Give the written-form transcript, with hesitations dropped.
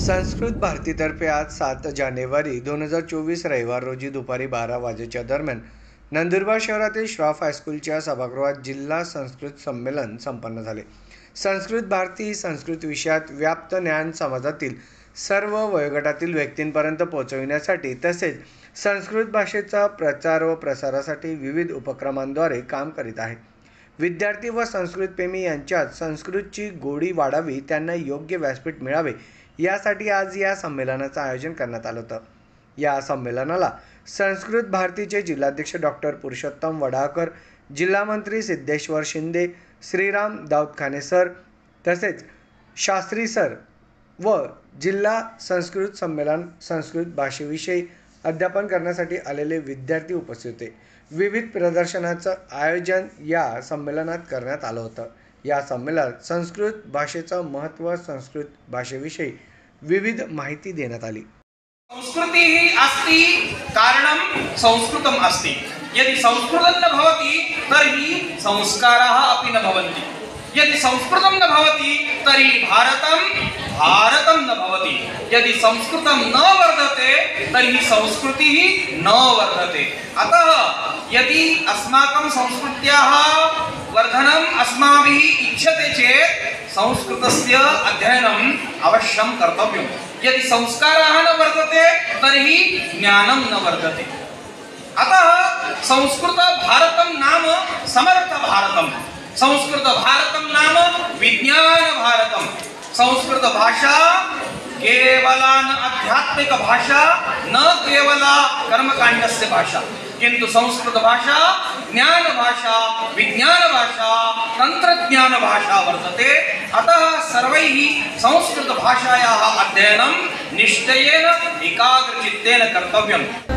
संस्कृत भारतीतर्फे आज 7 जानेवारी 2024 रविवार रोजी दुपारी 12 वाजेच्या दरम्यान नंदुरबार शहरातील श्रॉफ हायस्कूलच्या सभागृहात जिल्हा संस्कृत संमेलन संपन्न झाले. संस्कृत भारती ही संस्कृत विषयात व्याप्त ज्ञान समाजातील सर्व वयोगटातील व्यक्तींपर्यंत पोहोचविण्यासाठी तसेच संस्कृत भाषेचा प्रचार व प्रसारासाठी विविध उपक्रमांद्वारे काम करीत आहे. विद्यार्थी व संस्कृतप्रेमी यांच्यात संस्कृतची गोडी वाढावी, त्यांना योग्य व्यासपीठ मिळावे यासाठी आज या संमेलनाचं आयोजन करण्यात आलं होतं. या संमेलनाला संस्कृत भारतीचे जिल्हाध्यक्ष डॉक्टर पुरुषोत्तम वडाळकर, जिल्हा मंत्री सिद्धेश्वर शिंदे, श्रीराम दाऊदखाने सर तसेच शास्त्री सर व जिल्हा संस्कृत संमेलन संस्कृत भाषेविषयी अध्यापन करण्यासाठी आलेले विद्यार्थी उपस्थित होते. विविध प्रदर्शनाचं आयोजन या संमेलनात करण्यात आलं होतं. या संमेलनात संस्कृत भाषेचं महत्त्व, संस्कृत भाषेविषयी विविध माहिती देण्यात आली. संस्कृतिः अस्ति कारणं संस्कृतम् अस्ति. यदि संस्कृतं न भवति तर्हि संस्काराः अपि न भवन्ति. यदि संस्कृतं न भवति तर्हि भारतं न भवति. यदि संस्कृतं न वर्धते तर्हि संस्कृतिः न वर्धते. अतः यदि अस्माकं संस्कृत्याः वर्धनम् अस्माभिः इच्छ्यते चेत् संस्कृतस्य अध्ययनम् अवश्यं कर्तव्यम्. यदि संस्काराः न वर्धते तर्हि ज्ञानं न वर्धते. अतः संस्कृत भारतं नाम समर्थ भारतं. संस्कृत भारतं नाम विज्ञान भारतं. संस्कृत भाषा केवला न आध्यात्मिक भाषा, न केवला कर्मकाण्डस्य भाषा, किंतु संस्कृत भाषा ज्ञान भाषा, विज्ञान भाषा, तंत्रज्ञान भाषा वर्तते. अतः सर्वैः संस्कृत भाषायाः अध्ययनं निश्चयेन एकाग्रचित्तेन कर्तव्यम्.